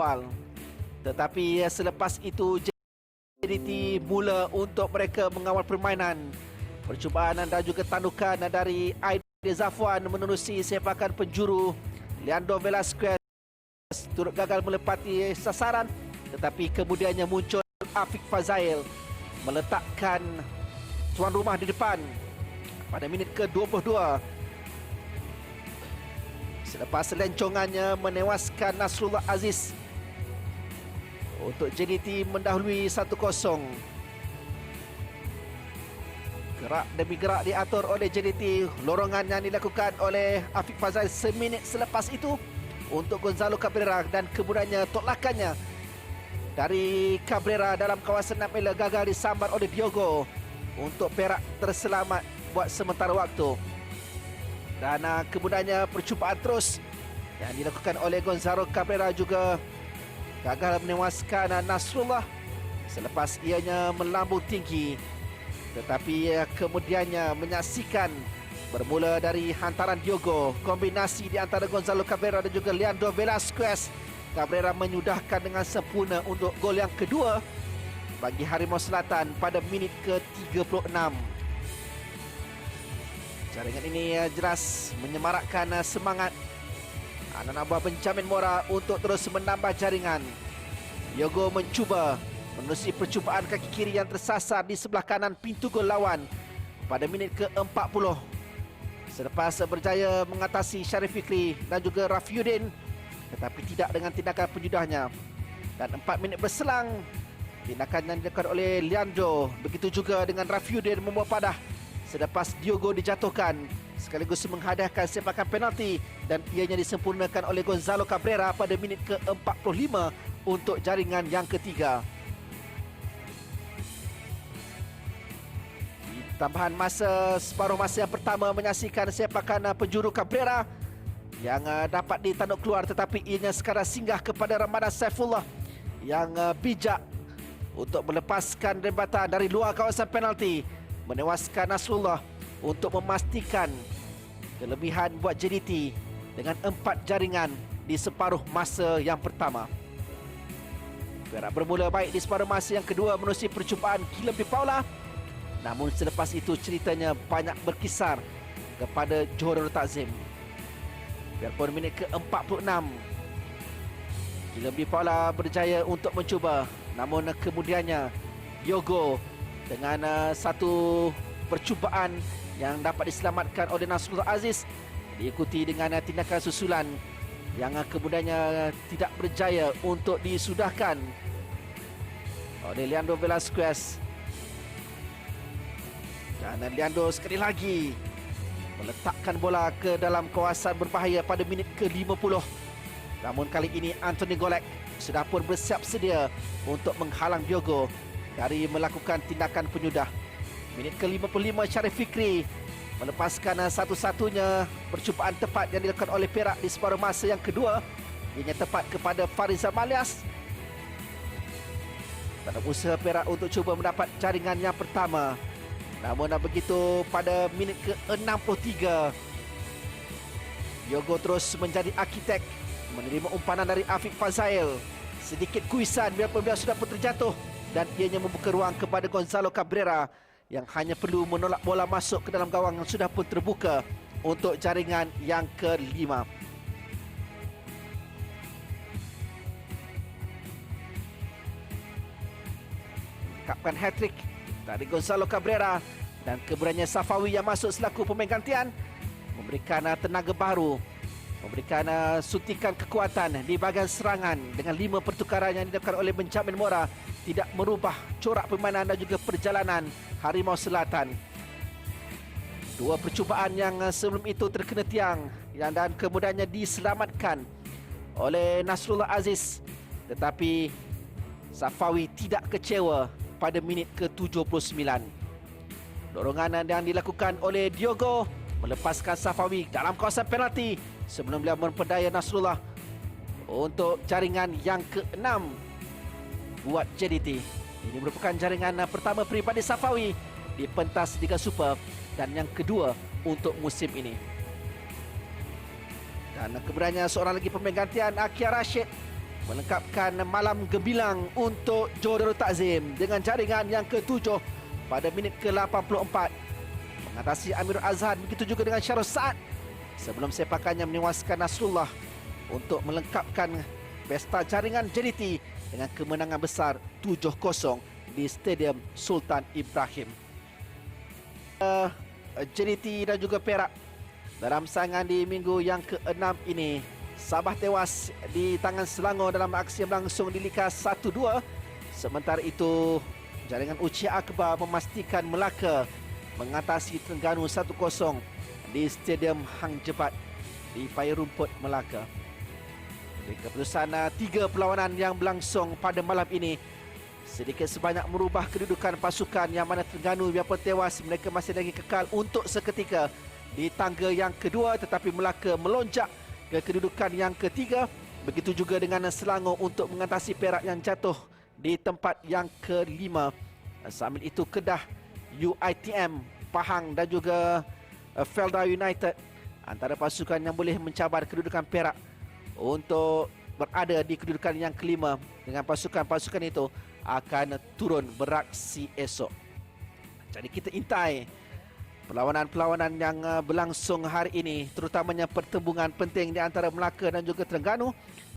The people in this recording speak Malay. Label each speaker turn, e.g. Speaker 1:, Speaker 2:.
Speaker 1: awal. Tetapi selepas itu JDT mula untuk mereka mengawal permainan. Percubaan dan juga tandukan dari Aidil Zafwan menerusi sepakan penjuru Leandro Velasquez turut gagal melepati sasaran, tetapi kemudiannya muncul Afiq Fazail meletakkan tuan rumah di depan pada minit ke-22. Selepas lencongannya menewaskan Nasrullah Aziz untuk JDT mendahului 1-0. Gerak demi gerak diatur oleh JDT. Lorongan yang dilakukan oleh Afiq Fazail seminit selepas itu untuk Gonzalo Cabrera, dan kemudiannya tolakannya dari Cabrera dalam kawasan 6 meter gagal disambar oleh Diogo untuk Perak terselamat buat sementara waktu. Dan kemudiannya percubaan terus yang dilakukan oleh Gonzalo Cabrera juga gagal menewaskan Nasrullah selepas ianya melambung tinggi. Tetapi kemudiannya menyaksikan bermula dari hantaran Diogo, kombinasi di antara Gonzalo Cabrera dan juga Leandro Velasquez. Cabrera menyudahkan dengan sempurna untuk gol yang kedua bagi Harimau Selatan pada minit ke-36. Jaringan ini jelas menyemarakkan semangat anak buah Benjamin Mora untuk terus menambah jaringan. Diogo mencuba menerusi percubaan kaki kiri yang tersasar di sebelah kanan pintu gol lawan pada minit ke-40. Selepas berjaya mengatasi Syarif Fikri dan juga Rafiuddin, tetapi tidak dengan tindakan penyudahnya. Dan 4 minit berselang, tindakan yang dilakukan oleh Leandro, begitu juga dengan Rafiuddin membuat padah selepas Diogo dijatuhkan, sekaligus menghadiahkan sepakan penalti, dan ianya disempurnakan oleh Gonzalo Cabrera pada minit ke-45 untuk jaringan yang ketiga. Tambahan masa, separuh masa yang pertama menyaksikan sepakan penjuru Cabrera yang dapat ditanduk keluar, tetapi ianya sekarang singgah kepada Ramadan Saifullah yang bijak untuk melepaskan rembatan dari luar kawasan penalti, menewaskan Nasrullah untuk memastikan kelebihan buat JDT dengan 4 jaringan di separuh masa yang pertama. Perak bermula baik di separuh masa yang kedua menerusi percubaan Guillem de Paula. Namun selepas itu ceritanya banyak berkisar kepada Johor Darul Takzim. Biarpun minit ke-46, Guillem de Paula berjaya untuk mencuba, namun kemudiannya Diogo dengan satu percubaan yang dapat diselamatkan oleh Nasrullah Aziz diikuti dengan tindakan susulan yang kemudiannya tidak berjaya untuk disudahkan oleh Leandro Velasquez. Dan Leandro sekali lagi meletakkan bola ke dalam kawasan berbahaya pada minit ke-50. Namun kali ini Anthony Golek sudah pun bersiap sedia untuk menghalang Diogo dari melakukan tindakan penyudah. Minit ke-55 Syarif Fikri melepaskan satu-satunya percubaan tepat yang dilakukan oleh Perak di separuh masa yang kedua. Ianya tepat kepada Fariza Malias. Dalam usaha Perak untuk cuba mendapat jaringan yang pertama. Namun begitu pada minit ke-63, Diogo terus menjadi arkitek, menerima umpanan dari Afiq Fazail. Sedikit kuisan biarpun beliau sudah pun terjatuh, dan ianya membuka ruang kepada Gonzalo Cabrera yang hanya perlu menolak bola masuk ke dalam gawang yang sudah pun terbuka untuk jaringan yang kelima. Kapkan hat-trick dari Gonzalo Cabrera, dan keberanian Safawi yang masuk selaku pemain gantian memberikan tenaga baru, memberikan suntikan kekuatan di bahagian serangan. Dengan 5 pertukaran yang dilakukan oleh Benjamin Mora tidak merubah corak permainan dan juga perjalanan Harimau Selatan. 2 percubaan yang sebelum itu terkena tiang dan kemudiannya diselamatkan oleh Nasrullah Aziz, tetapi Safawi tidak kecewa pada minit ke-79. Dorongan yang dilakukan oleh Diogo melepaskan Safawi dalam kawasan penalti sebelum beliau memperdaya Nasrullah untuk jaringan yang ke-6 buat JDT. Ini merupakan jaringan pertama peribadi Safawi di pentas Liga Super dan yang kedua untuk musim ini. Dan kemudiannya seorang lagi pemain gantian, Akia Rashid, melengkapkan malam gemilang untuk Johor Darul Takzim dengan jaringan yang ke-7 pada minit ke-84. Mengatasi Amirul Azhar, begitu juga dengan Syarul Saad sebelum sepakannya menewaskan Nasrullah untuk melengkapkan pesta jaringan JDT dengan kemenangan besar 7-0 di Stadium Sultan Ibrahim. JDT dan juga Perak dalam saingan di minggu yang ke-6 ini. Sabah tewas di tangan Selangor dalam aksi yang berlangsung di Liga 1-2. Sementara itu, jaringan Uci Akbar memastikan Melaka mengatasi Terengganu 1-0 di Stadium Hang Jebat di paya rumput Melaka. Di keputusan 3 perlawanan yang berlangsung pada malam ini, sedikit sebanyak merubah kedudukan pasukan, yang mana Terengganu biarpun tewas, mereka masih lagi kekal untuk seketika di tangga yang kedua, tetapi Melaka melonjak ke kedudukan yang ketiga. Begitu juga dengan Selangor untuk mengatasi Perak yang jatuh di tempat yang kelima. Sambil itu Kedah, UiTM, Pahang dan juga Felda United antara pasukan yang boleh mencabar kedudukan Perak untuk berada di kedudukan yang kelima, dengan pasukan-pasukan itu akan turun beraksi esok. Jadi kita intai perlawanan-perlawanan yang berlangsung hari ini, terutamanya pertembungan penting di antara Melaka dan juga Terengganu.